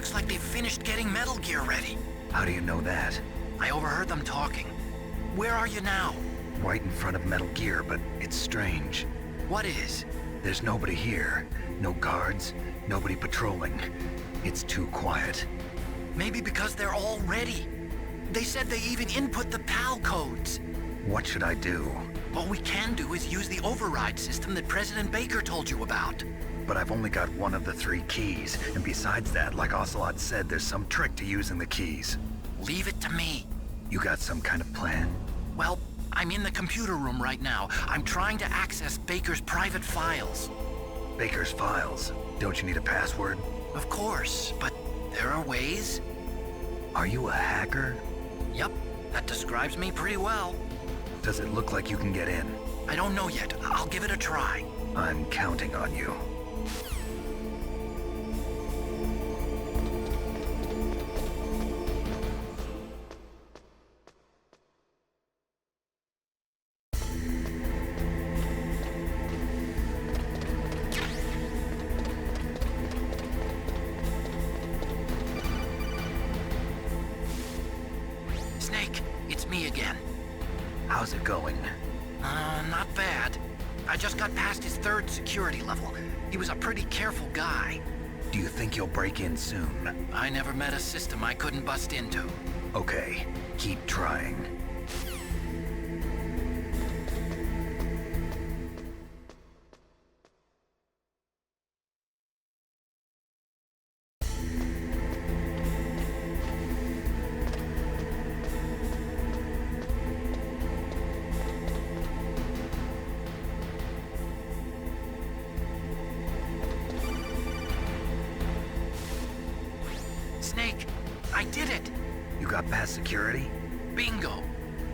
Looks like they've finished getting Metal Gear ready. How do you know that? I overheard them talking. Where are you now? Right in front of Metal Gear, but it's strange. What is? There's nobody here. No guards, nobody patrolling. It's too quiet. Maybe because they're all ready. They said they even input the PAL codes. What should I do? What we can do is use the override system that President Baker told you about. But I've only got one of the 3 keys, and besides that, like Ocelot said, there's some trick to using the keys. Leave it to me. You got some kind of plan? Well, I'm in the computer room right now. I'm trying to access Baker's private files. Baker's files? Don't you need a password? Of course, but there are ways. Are you a hacker? Yep, that describes me pretty well. Does it look like you can get in? I don't know yet. I'll give it a try. I'm counting on you. Snake, it's me again. How's it going? Not bad. I just got past his 3rd security level. He was a pretty careful guy. Do you think you'll break in soon? I never met a system I couldn't bust into. Okay, keep trying. Snake, I did it! You got past security? Bingo!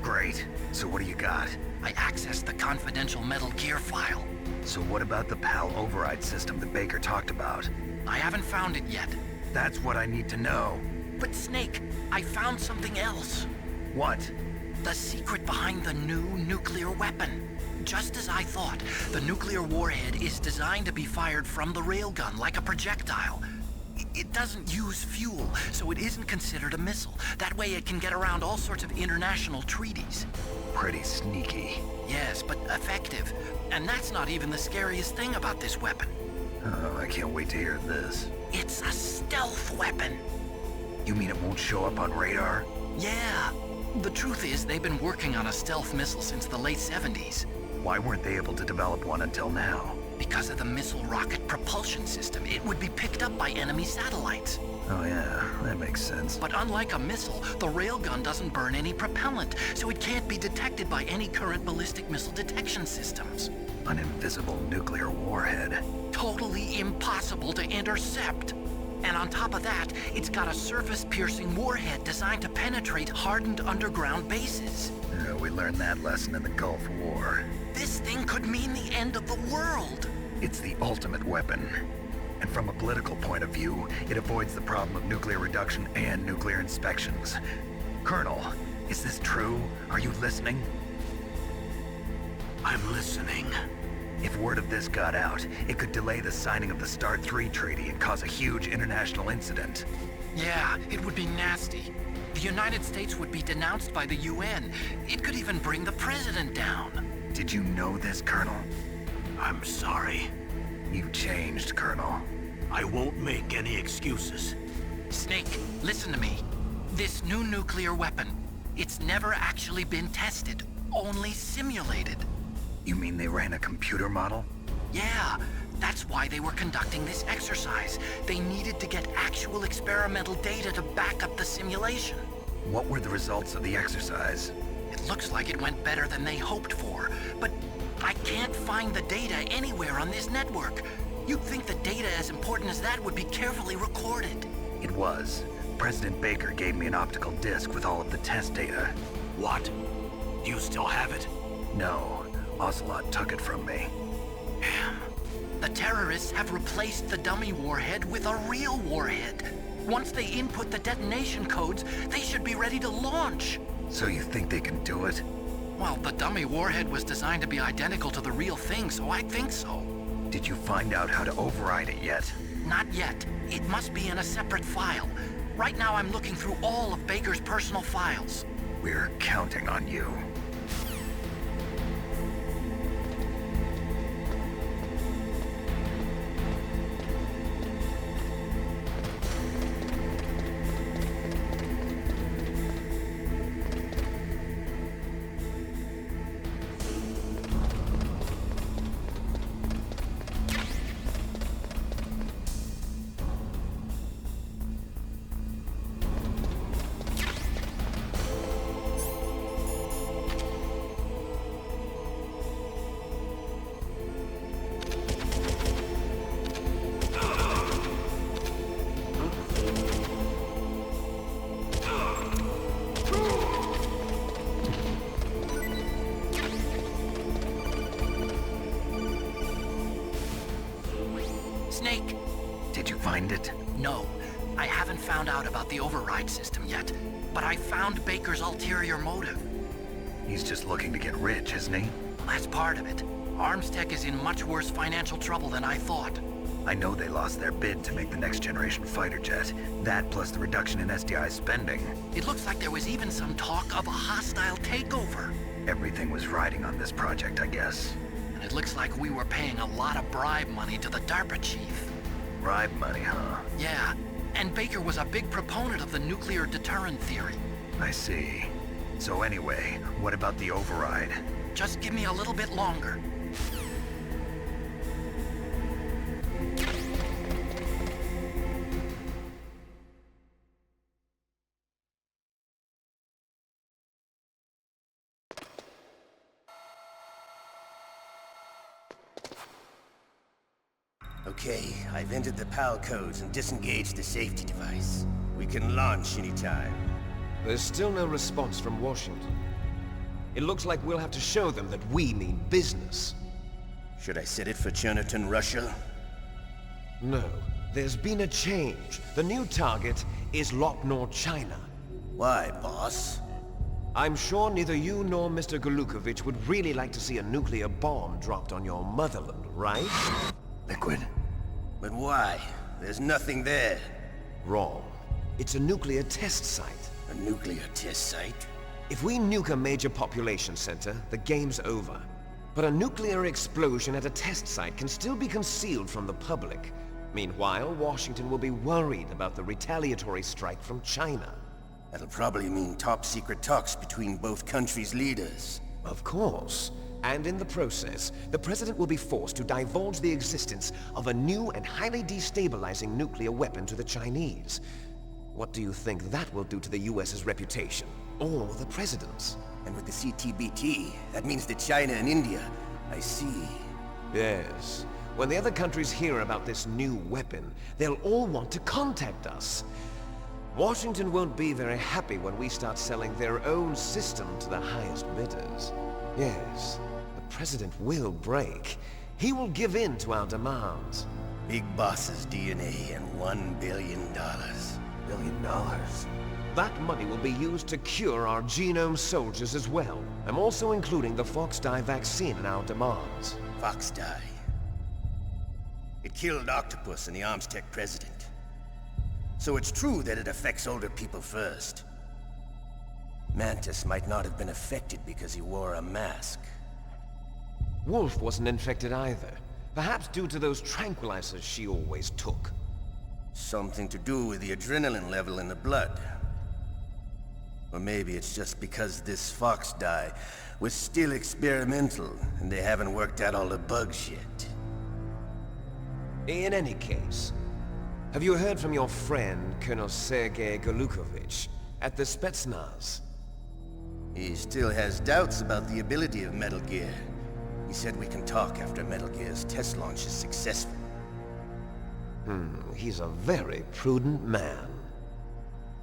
Great. So what do you got? I accessed the confidential Metal Gear file. So what about the PAL override system that Baker talked about? I haven't found it yet. That's what I need to know. But Snake, I found something else. What? The secret behind the new nuclear weapon. Just as I thought, the nuclear warhead is designed to be fired from the railgun like a projectile. It doesn't use fuel, so it isn't considered a missile. That way it can get around all sorts of international treaties. Pretty sneaky. Yes, but effective. And that's not even the scariest thing about this weapon. Oh, I can't wait to hear this. It's a stealth weapon. You mean it won't show up on radar? Yeah. The truth is, they've been working on a stealth missile since the late 70s. Why weren't they able to develop one until now? Because of the missile rocket propulsion system, it would be picked up by enemy satellites. Oh yeah, that makes sense. But unlike a missile, the railgun doesn't burn any propellant, so it can't be detected by any current ballistic missile detection systems. An invisible nuclear warhead. Totally impossible to intercept. And on top of that, it's got a surface-piercing warhead designed to penetrate hardened underground bases. We learned that lesson in the Gulf War. This thing could mean the end of the world. It's the ultimate weapon. And from a political point of view, it avoids the problem of nuclear reduction and nuclear inspections. Colonel, is this true? Are you listening? I'm listening. If word of this got out, it could delay the signing of the START 3 treaty and cause a huge international incident. Yeah, it would be nasty. The United States would be denounced by the UN. It could even bring the president down. Did you know this, Colonel? I'm sorry. You've changed, Colonel. I won't make any excuses. Snake, listen to me. This new nuclear weapon, it's never actually been tested, only simulated. You mean they ran a computer model? Yeah, that's why they were conducting this exercise. They needed to get actual experimental data to back up the simulation. What were the results of the exercise? It looks like it went better than they hoped for, but I can't find the data anywhere on this network. You'd think the data as important as that would be carefully recorded. It was. President Baker gave me an optical disc with all of the test data. What? Do you still have it? No, Ocelot took it from me. Damn. The terrorists have replaced the dummy warhead with a real warhead. Once they input the detonation codes, they should be ready to launch. So you think they can do it? Well, the dummy warhead was designed to be identical to the real thing, so I think so. Did you find out how to override it yet? Not yet. It must be in a separate file. Right now I'm looking through all of Baker's personal files. We're counting on you. Snake! Did you find it? No, I haven't found out about the override system yet, but I found Baker's ulterior motive. He's just looking to get rich, isn't he? That's part of it. Armstech is in much worse financial trouble than I thought. I know they lost their bid to make the next generation fighter jet. That plus the reduction in SDI spending. It looks like there was even some talk of a hostile takeover. Everything was riding on this project, I guess. And it looks like we were paying a lot of bribe money to the DARPA chief. Bribe money, huh? Yeah, and Baker was a big proponent of the nuclear deterrent theory. I see. So anyway, what about the override? Just give me a little bit longer. Okay, I've entered the PAL codes and disengaged the safety device. We can launch anytime. There's still no response from Washington. It looks like we'll have to show them that we mean business. Should I set it for Cherniton, Russia? No, there's been a change. The new target is Lopnor, China. Why, boss? I'm sure neither you nor Mr. Golukovich would really like to see a nuclear bomb dropped on your motherland, right? Liquid. But why? There's nothing there. Wrong. It's a nuclear test site. A nuclear test site? If we nuke a major population center, the game's over. But a nuclear explosion at a test site can still be concealed from the public. Meanwhile, Washington will be worried about the retaliatory strike from China. That'll probably mean top-secret talks between both countries' leaders. Of course. And in the process, the President will be forced to divulge the existence of a new and highly destabilizing nuclear weapon to the Chinese. What do you think that will do to the US's reputation? Or the President's? And with the CTBT, that means that China and India... I see. Yes. When the other countries hear about this new weapon, they'll all want to contact us. Washington won't be very happy when we start selling their own system to the highest bidders. Yes, the President will break. He will give in to our demands. Big Boss's DNA and $1 billion. $1 billion? That money will be used to cure our genome soldiers as well. I'm also including the Fox-Die vaccine in our demands. Fox-Die. It killed Octopus and the Armstech president. So it's true that it affects older people first. Mantis might not have been affected because he wore a mask. Wolf wasn't infected either. Perhaps due to those tranquilizers she always took. Something to do with the adrenaline level in the blood. Or maybe it's just because this Fox-Die was still experimental and they haven't worked out all the bugs yet. In any case, have you heard from your friend, Colonel Sergei Golukovich, at the Spetsnaz? He still has doubts about the ability of Metal Gear. He said we can talk after Metal Gear's test launch is successful. He's a very prudent man.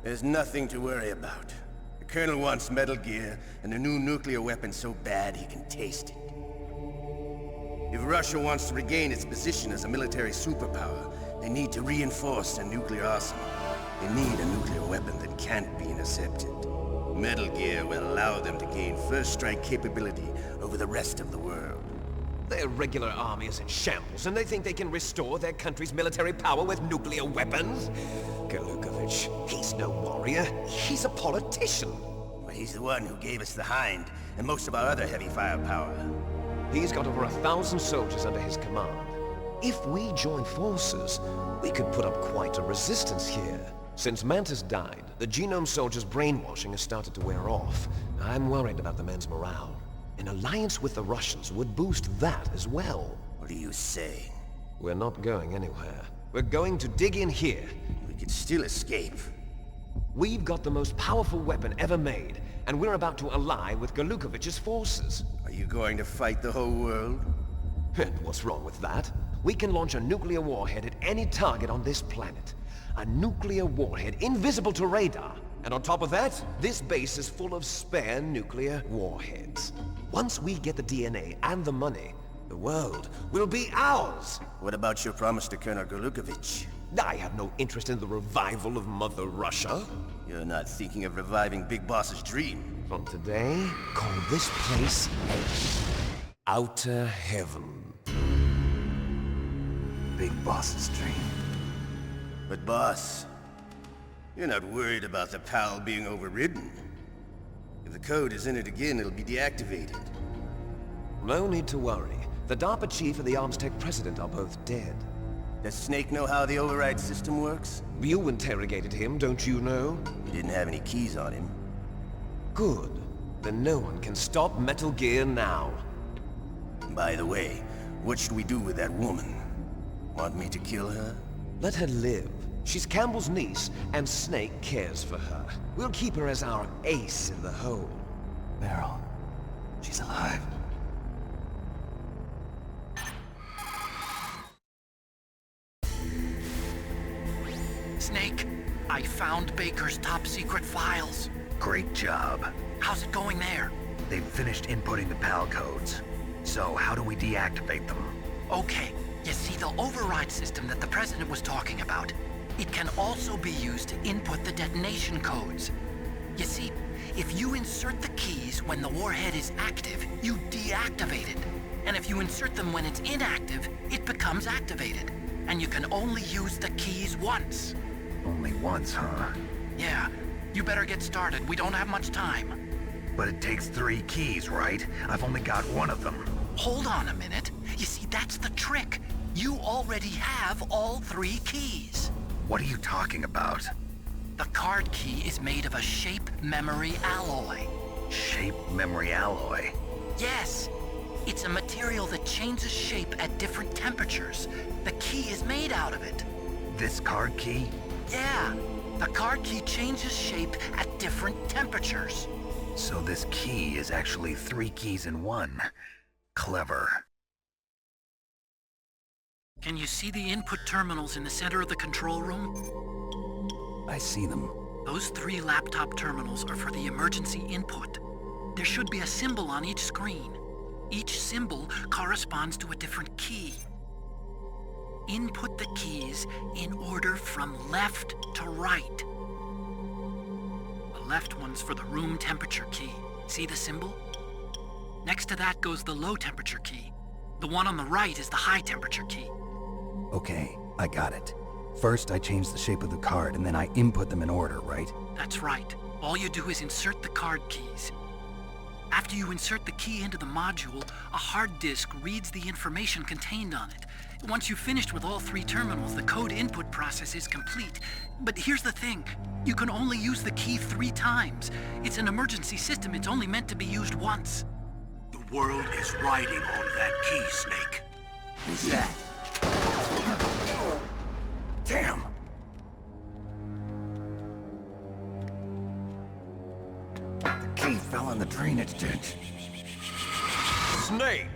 There's nothing to worry about. The Colonel wants Metal Gear and a new nuclear weapon so bad he can taste it. If Russia wants to regain its position as a military superpower, they need to reinforce their nuclear arsenal. They need a nuclear weapon that can't be intercepted. Metal Gear will allow them to gain first strike capability over the rest of the world. Their regular army is in shambles, and they think they can restore their country's military power with nuclear weapons? Golukovich, he's no warrior. He's a politician. Well, he's the one who gave us the Hind and most of our other heavy firepower. He's got over 1,000 soldiers under his command. If we join forces, we could put up quite a resistance here. Since Mantis died, the Genome Soldiers' brainwashing has started to wear off. I'm worried about the men's morale. An alliance with the Russians would boost that as well. What are you saying? We're not going anywhere. We're going to dig in here. We could still escape. We've got the most powerful weapon ever made, and we're about to ally with Golukovich's forces. Are you going to fight the whole world? And what's wrong with that? We can launch a nuclear warhead at any target on this planet. A nuclear warhead invisible to radar. And on top of that, this base is full of spare nuclear warheads. Once we get the DNA and the money, the world will be ours. What about your promise to Colonel Golukovich? I have no interest in the revival of Mother Russia. You're not thinking of reviving Big Boss's dream. From today, call this place Outer Heaven. Big Boss's dream. But boss, you're not worried about the PAL being overridden. If the code is in it again, it'll be deactivated. No need to worry. The DARPA chief and the ArmsTech president are both dead. Does Snake know how the override system works? You interrogated him, don't you know? He didn't have any keys on him. Good. Then no one can stop Metal Gear now. By the way, what should we do with that woman? Want me to kill her? Let her live. She's Campbell's niece, and Snake cares for her. We'll keep her as our ace in the hole. Meryl, she's alive. Snake, I found Baker's top-secret files. Great job. How's it going there? They've finished inputting the PAL codes. So how do we deactivate them? Okay, you see the override system that the President was talking about? It can also be used to input the detonation codes. You see, if you insert the keys when the warhead is active, you deactivate it. And if you insert them when it's inactive, it becomes activated. And you can only use the keys once. Only once, huh? Yeah, you better get started. We don't have much time. But it takes 3 keys, right? I've only got 1 of them. Hold on a minute. You see, that's the trick. You already have all 3 keys. What are you talking about? The card key is made of a shape memory alloy. Shape memory alloy? Yes. It's a material that changes shape at different temperatures. The key is made out of it. This card key? Yeah. The card key changes shape at different temperatures. So this key is actually 3 keys in 1. Clever. Can you see the input terminals in the center of the control room? I see them. Those 3 laptop terminals are for the emergency input. There should be a symbol on each screen. Each symbol corresponds to a different key. Input the keys in order from left to right. The left one's for the room temperature key. See the symbol? Next to that goes the low temperature key. The one on the right is the high temperature key. Okay, I got it. First, I change the shape of the card, and then I input them in order, right? That's right. All you do is insert the card keys. After you insert the key into the module, a hard disk reads the information contained on it. Once you've finished with all 3 terminals, the code input process is complete. But here's the thing. You can only use the key 3 times. It's an emergency system. It's only meant to be used once. The world is riding on that key, Snake. Who's that? Damn! The key fell in the drainage ditch. Snake!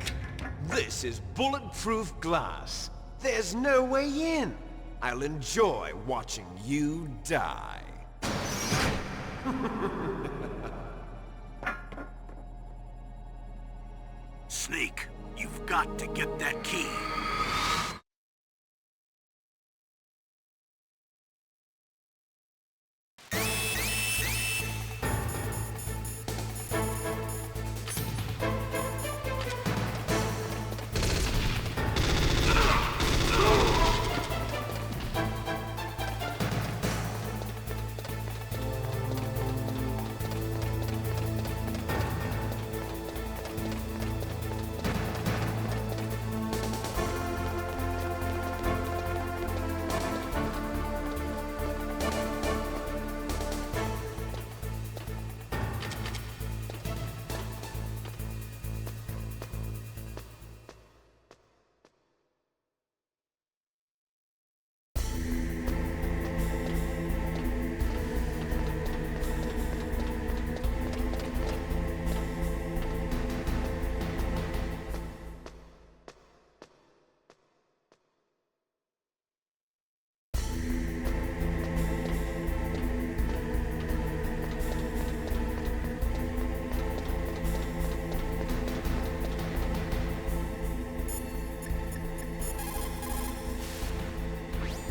This is bulletproof glass. There's no way in. I'll enjoy watching you die. Snake, you've got to get that key.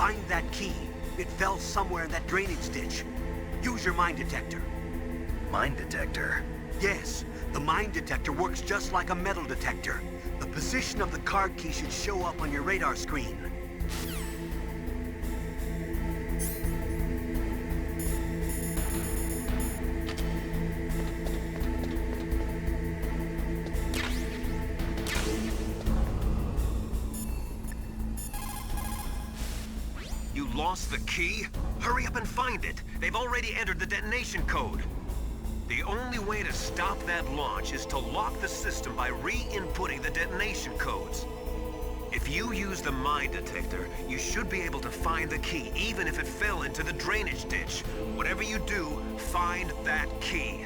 Find that key. It fell somewhere in that drainage ditch. Use your mine detector. Mine detector? Yes, the mine detector works just like a metal detector. The position of the card key should show up on your radar screen. You lost the key? Hurry up and find it. They've already entered the detonation code. The only way to stop that launch is to lock the system by re-inputting the detonation codes. If you use the mine detector, you should be able to find the key, even if it fell into the drainage ditch. Whatever you do, find that key.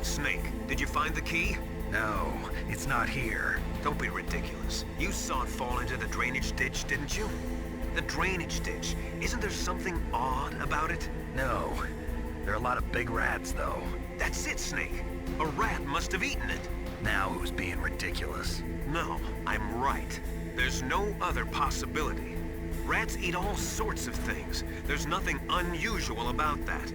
Snake, did you find the key? No, it's not here. Don't be ridiculous. You saw it fall into the drainage ditch, didn't you? The drainage ditch. Isn't there something odd about it? No. There are a lot of big rats, though. That's it, Snake. A rat must have eaten it. Now who's being ridiculous? No, I'm right. There's no other possibility. Rats eat all sorts of things. There's nothing unusual about that.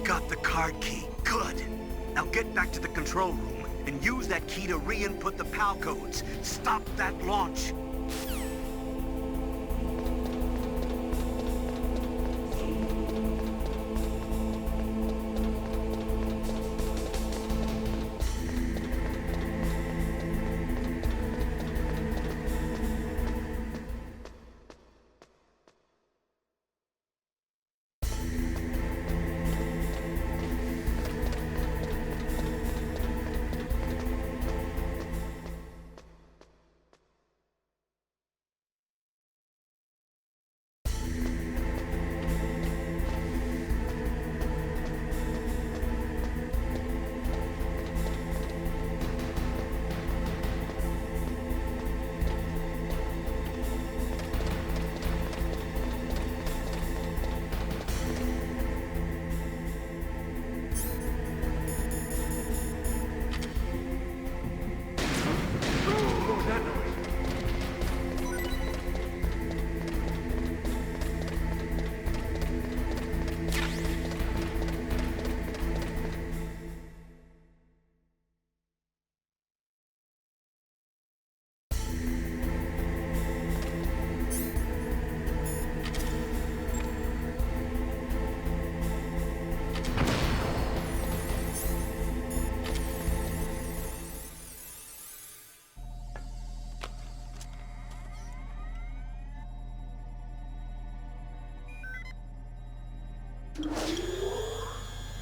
Got the card key. Good. Now get back to the control room and use that key to re-input the PAL codes. Stop that launch.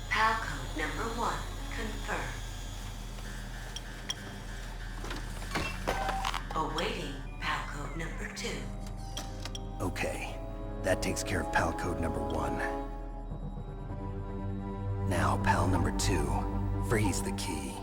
PAL code number 1 confirmed. Awaiting PAL code number 2. Okay, that takes care of PAL code number 1. Now, PAL number 2. Freeze the key.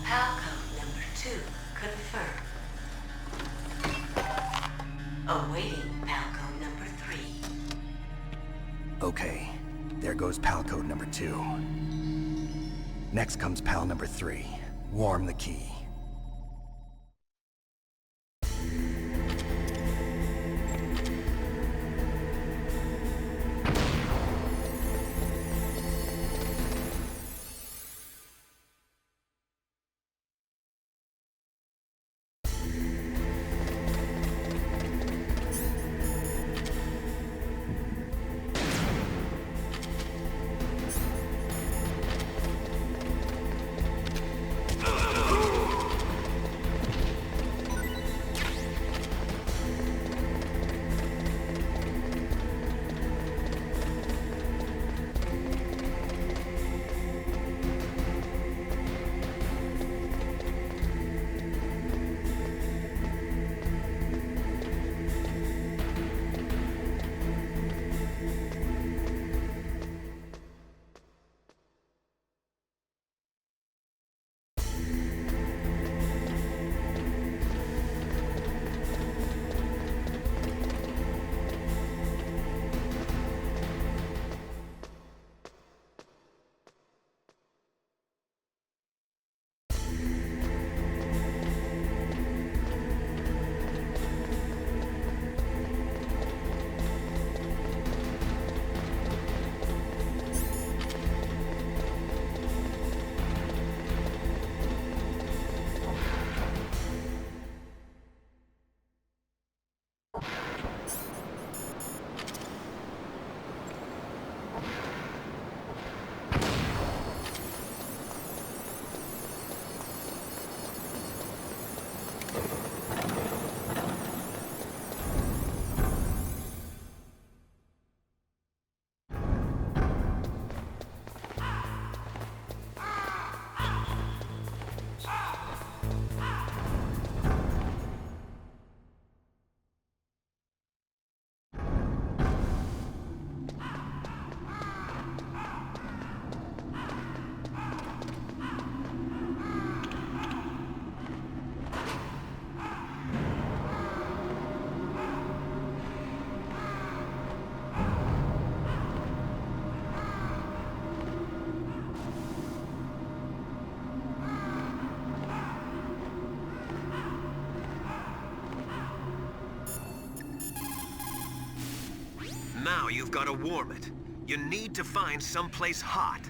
Palcode number 2 confirmed. Awaiting Palcode number 3. Okay, there goes pal code number 2. Next comes pal number 3. Warm the key. Now you've got to warm it. You need to find someplace hot.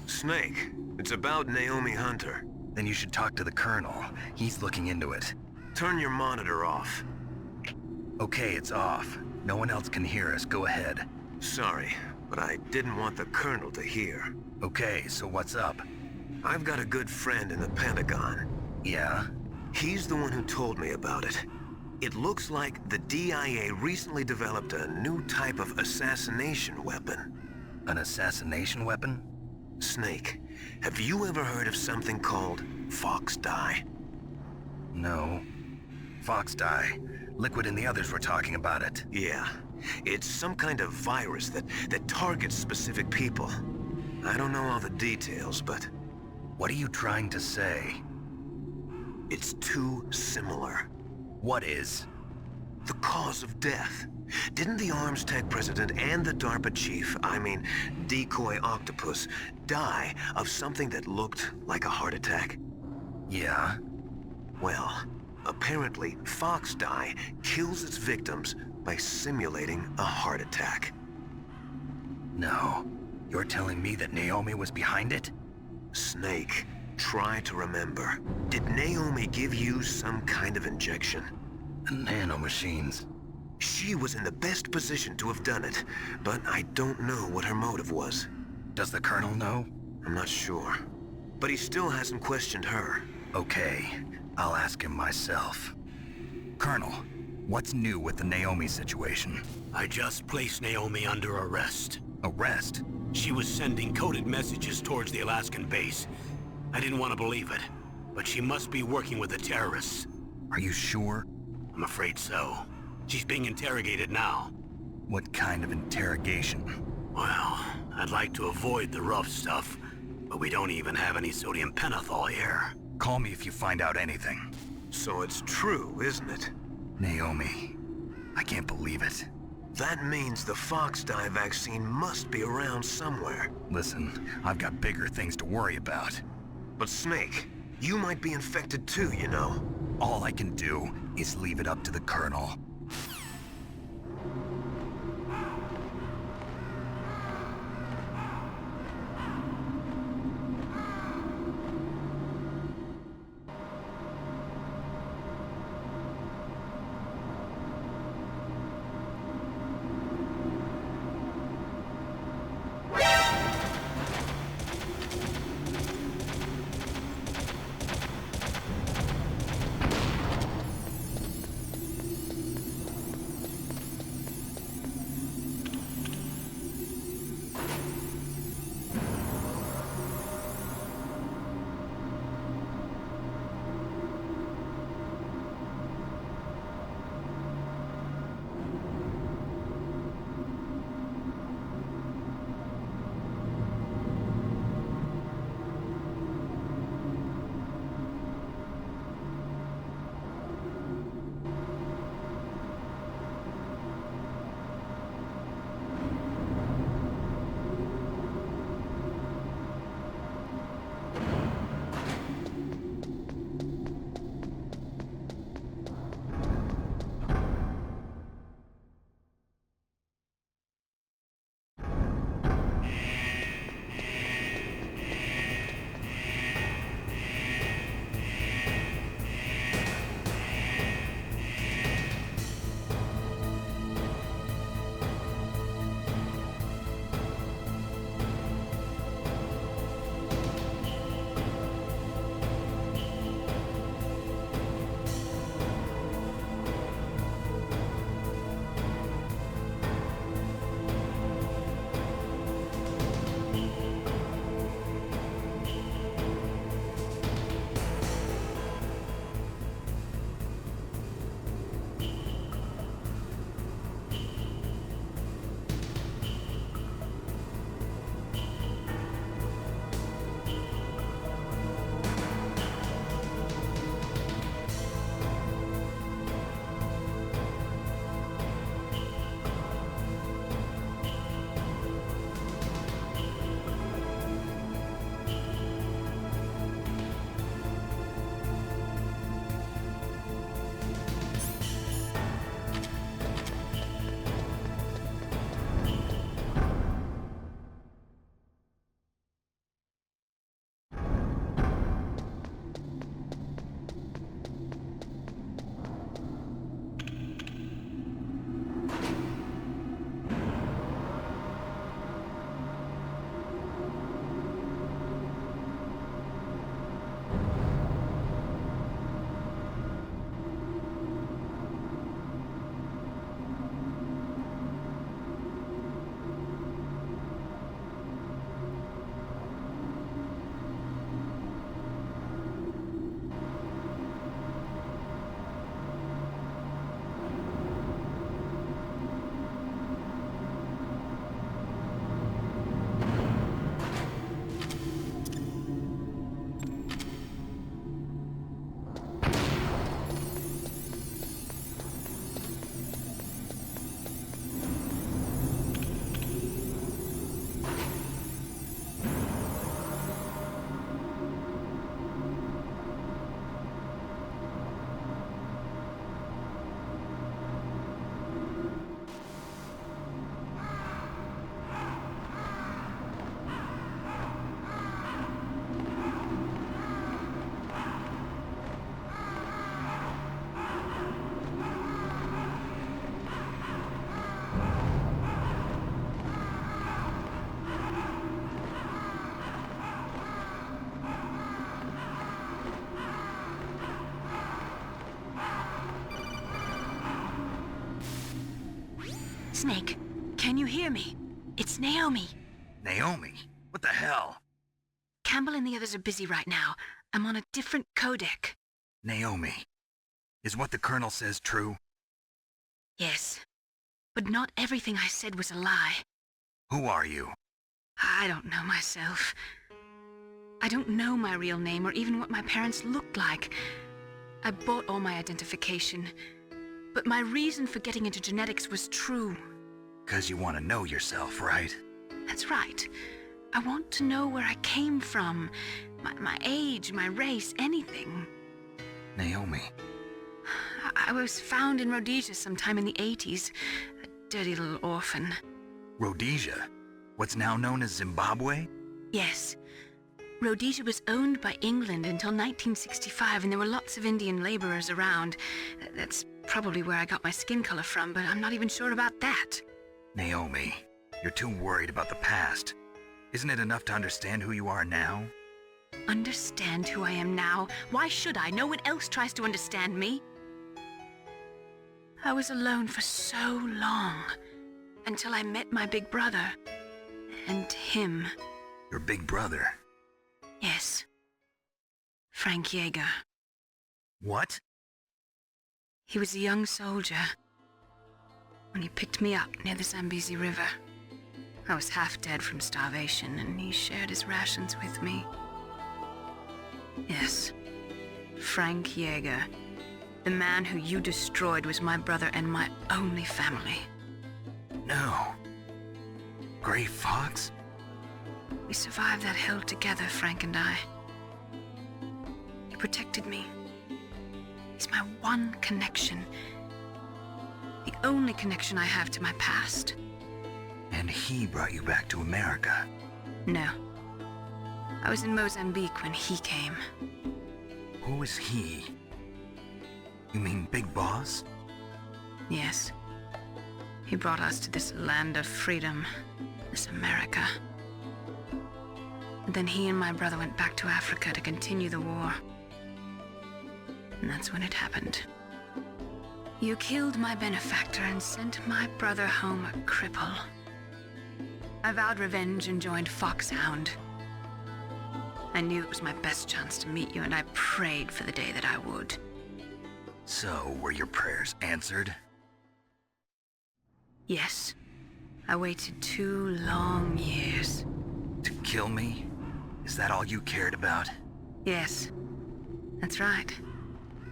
Snake, it's about Naomi Hunter. Then you should talk to the Colonel. He's looking into it. Turn your monitor off. Okay, it's off. No one else can hear us. Go ahead. Sorry, but I didn't want the Colonel to hear. Okay, so what's up? I've got a good friend in the Pentagon. Yeah? He's the one who told me about it. It looks like the DIA recently developed a new type of assassination weapon. An assassination weapon? Snake, have you ever heard of something called Fox Dye? No. Fox dye. Liquid and the others were talking about it. Yeah. It's some kind of virus that targets specific people. I don't know all the details, but... What are you trying to say? It's too similar. What is? The cause of death. Didn't the Arms Tech president and the DARPA chief, I mean, Decoy Octopus, die of something that looked like a heart attack? Yeah? Well, apparently Fox Dye kills its victims by simulating a heart attack. No. You're telling me that Naomi was behind it? Snake, try to remember. Did Naomi give you some kind of injection? Nanomachines. She was in the best position to have done it, but I don't know what her motive was. Does the Colonel know? I'm not sure. But he still hasn't questioned her. Okay, I'll ask him myself. Colonel, what's new with the Naomi situation? I just placed Naomi under arrest. Arrest? She was sending coded messages towards the Alaskan base. I didn't want to believe it, but she must be working with the terrorists. Are you sure? I'm afraid so. She's being interrogated now. What kind of interrogation? Well, I'd like to avoid the rough stuff, but we don't even have any sodium pentothal here. Call me if you find out anything. So it's true, isn't it? Naomi, I can't believe it. That means the Fox-Die vaccine must be around somewhere. Listen, I've got bigger things to worry about. But Snake, you might be infected too, you know. All I can do is leave it up to the Colonel. Snake, can you hear me? It's Naomi. Naomi? What the hell? Campbell and the others are busy right now. I'm on a different codec. Naomi, is what the Colonel says true? Yes. But not everything I said was a lie. Who are you? I don't know myself. I don't know my real name or even what my parents looked like. I bought all my identification. But my reason for getting into genetics was true. 'Cause you want to know yourself, right? That's right. I want to know where I came from. My age, my race, anything. Naomi. I was found in Rhodesia sometime in the 80s. A dirty little orphan. Rhodesia? What's now known as Zimbabwe? Yes. Rhodesia was owned by England until 1965, and there were lots of Indian laborers around. That's probably where I got my skin color from, but I'm not even sure about that. Naomi, you're too worried about the past. Isn't it enough to understand who you are now? Understand who I am now? Why should I? No one else tries to understand me. I was alone for so long, until I met my big brother. And him. Your big brother? Yes. Frank Yeager. What? He was a young soldier when he picked me up near the Zambezi River. I was half dead from starvation, and he shared his rations with me. Yes, Frank Yeager. The man who you destroyed was my brother and my only family. No. Gray Fox? We survived that hell together, Frank and I. He protected me. He's my one connection. The only connection I have to my past. And he brought you back to America? No. I was in Mozambique when he came. Who is he? You mean Big Boss? Yes. He brought us to this land of freedom, this America. And then he and my brother went back to Africa to continue the war. And that's when it happened. You killed my benefactor and sent my brother home a cripple. I vowed revenge and joined Foxhound. I knew it was my best chance to meet you, and I prayed for the day that I would. So, were your prayers answered? Yes. I waited 2 long years. To kill me? Is that all you cared about? Yes. That's right.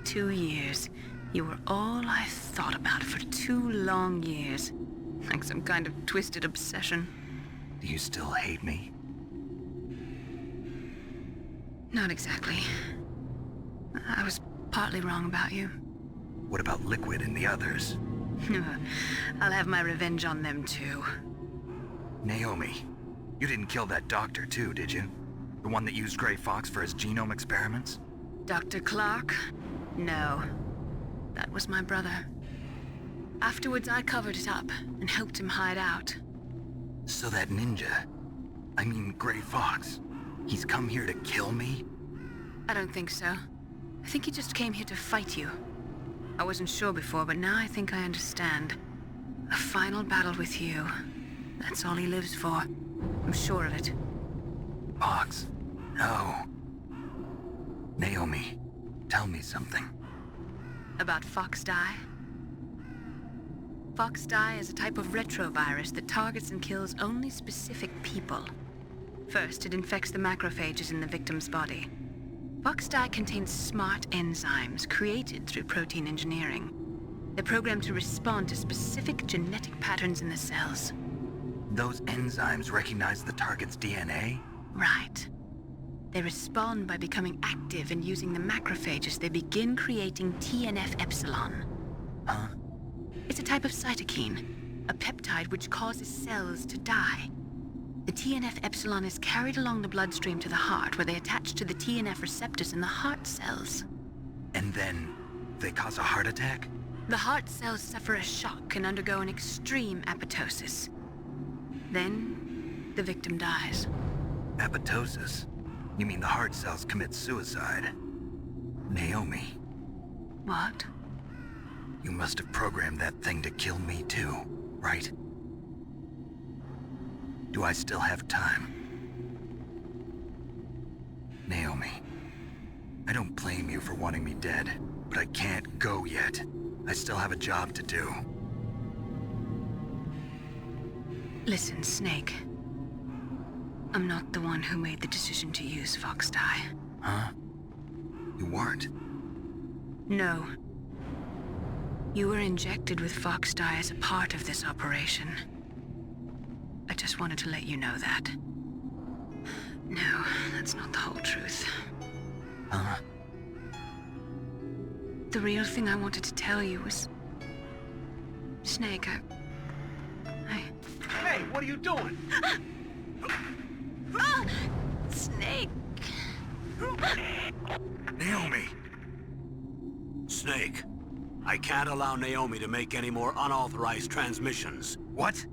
2 years. You were all I thought about for 2 long years. Like some kind of twisted obsession. Do you still hate me? Not exactly. I was partly wrong about you. What about Liquid and the others? I'll have my revenge on them too. Naomi, you didn't kill that doctor too, did you? The one that used Gray Fox for his genome experiments? Dr. Clark? No. That was my brother. Afterwards, I covered it up and helped him hide out. So that ninja, I mean Gray Fox, he's come here to kill me? I don't think so. I think he just came here to fight you. I wasn't sure before, but now I think I understand. A final battle with you. That's all he lives for. I'm sure of it. Fox? No. Naomi, tell me something. About FoxDie? FoxDie is a type of retrovirus that targets and kills only specific people. First, it infects the macrophages in the victim's body. FoxDie contains smart enzymes created through protein engineering. They're programmed to respond to specific genetic patterns in the cells. Those enzymes recognize the target's DNA? Right. They respond by becoming active and using the macrophages. They begin creating TNF-epsilon. Huh? It's a type of cytokine, a peptide which causes cells to die. The TNF-epsilon is carried along the bloodstream to the heart, where they attach to the TNF receptors in the heart cells. And then they cause a heart attack? The heart cells suffer a shock and undergo an extreme apoptosis. Then, the victim dies. Apoptosis? You mean the heart cells commit suicide? Naomi. What? You must have programmed that thing to kill me too, right? Do I still have time? Naomi, I don't blame you for wanting me dead, but I can't go yet. I still have a job to do. Listen, Snake. I'm not the one who made the decision to use Fox Dye. Huh? You weren't? No. You were injected with Fox Dye as a part of this operation. I just wanted to let you know that. No, that's not the whole truth. Huh? The real thing I wanted to tell you was... Snake, Hey, what are you doing? Snake! Naomi! Snake, I can't allow Naomi to make any more unauthorized transmissions. What?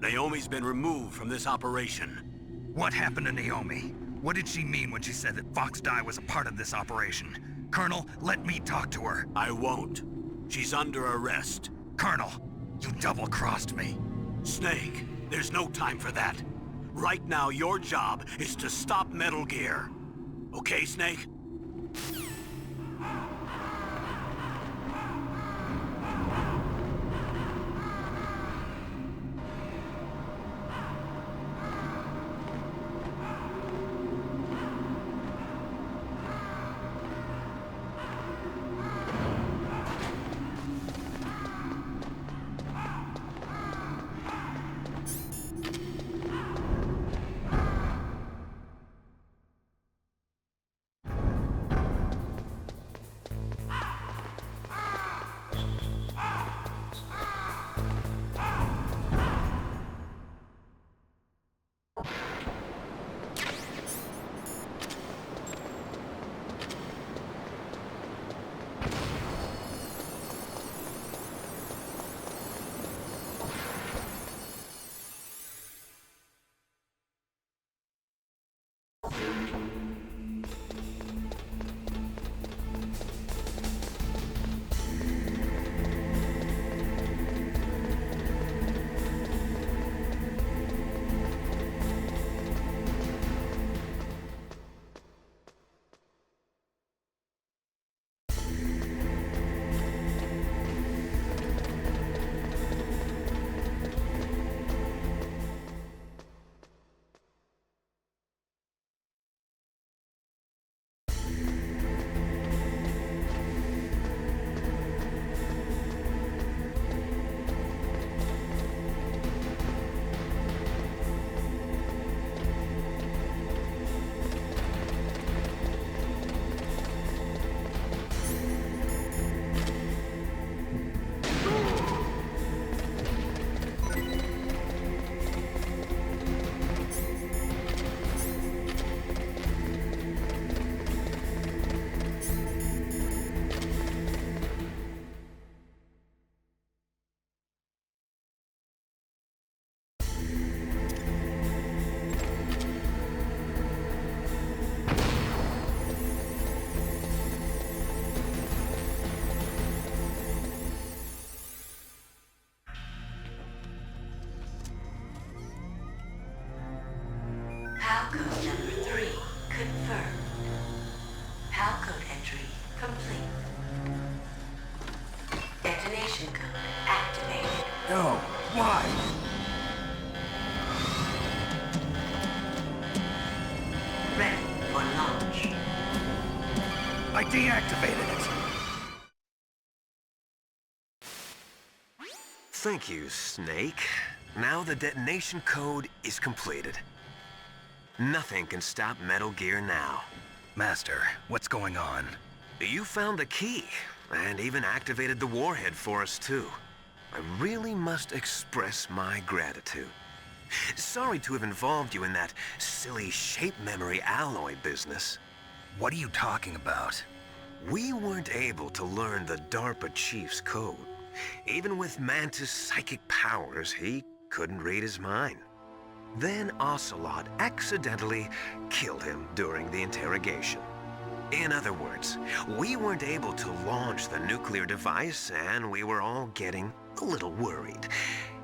Naomi's been removed from this operation. What happened to Naomi? What did she mean when she said that Fox Dye was a part of this operation? Colonel, let me talk to her. I won't. She's under arrest. Colonel, you double-crossed me. Snake, there's no time for that. Right now, your job is to stop Metal Gear. Okay, Snake? Palcode number 3 confirmed. Palcode entry complete. Detonation code activated. No, why? Ready for launch. I deactivated it. Thank you, Snake. Now the detonation code is completed. Nothing can stop Metal Gear now. Master, what's going on? You found the key, and even activated the warhead for us, too. I really must express my gratitude. Sorry to have involved you in that silly shape memory alloy business. What are you talking about? We weren't able to learn the DARPA chief's code. Even with Mantis' psychic powers, he couldn't read his mind. Then Ocelot accidentally killed him during the interrogation. In other words, we weren't able to launch the nuclear device, and we were all getting a little worried.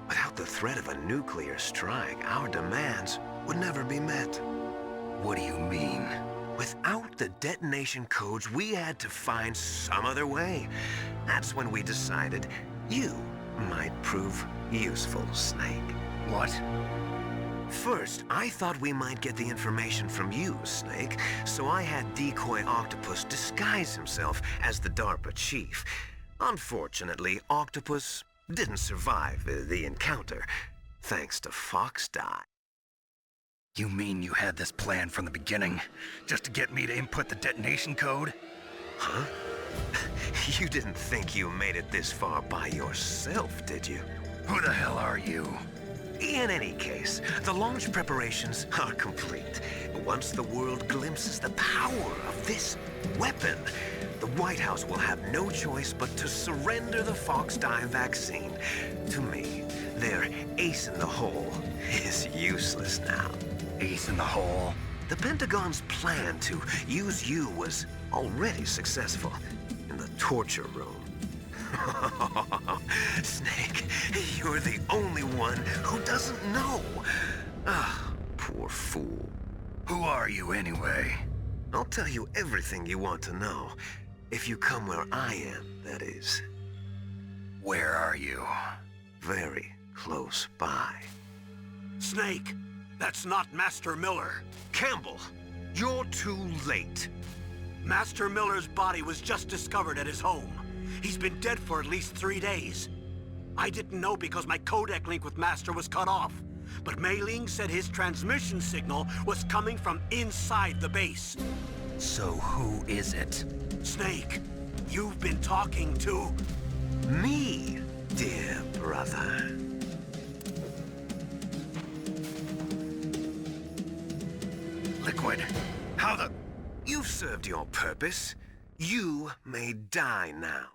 Without the threat of a nuclear strike, our demands would never be met. What do you mean? Without the detonation codes, we had to find some other way. That's when we decided you might prove useful, Snake. What? First, I thought we might get the information from you, Snake, so I had Decoy Octopus disguise himself as the DARPA chief. Unfortunately, Octopus didn't survive the encounter, thanks to Fox Die. You mean you had this plan from the beginning, just to get me to input the detonation code? Huh? You didn't think you made it this far by yourself, did you? Who the hell are you? In any case, the launch preparations are complete. Once the world glimpses the power of this weapon, the White House will have no choice but to surrender the Fox Die vaccine to me. Their ace in the hole is useless now. Ace in the hole? The Pentagon's plan to use you was already successful in the torture room. Snake, you're the only one who doesn't know. Ah, poor fool. Who are you anyway? I'll tell you everything you want to know. If you come where I am, that is. Where are you? Very close by. Snake, that's not Master Miller. Campbell, you're too late. Master Miller's body was just discovered at his home. He's been dead for at least 3 days. I didn't know because my codec link with Master was cut off. But Mei Ling said his transmission signal was coming from inside the base. So who is it? Snake, you've been talking to... Me, dear brother. Liquid. How the... You've served your purpose. You may die now.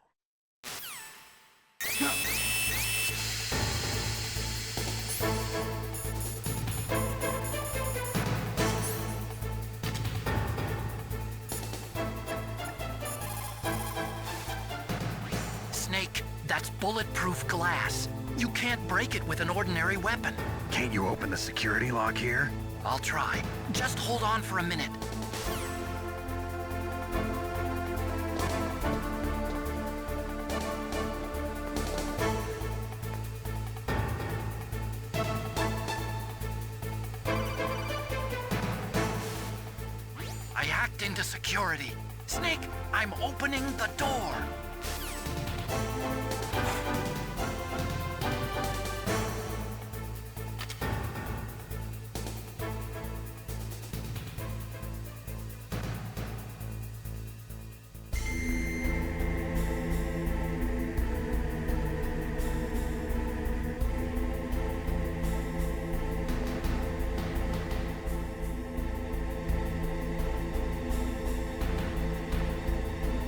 Snake, that's bulletproof glass. You can't break it with an ordinary weapon. Can't you open the security lock here? I'll try. Just hold on for a minute. I hacked into security. Snake, I'm opening the door.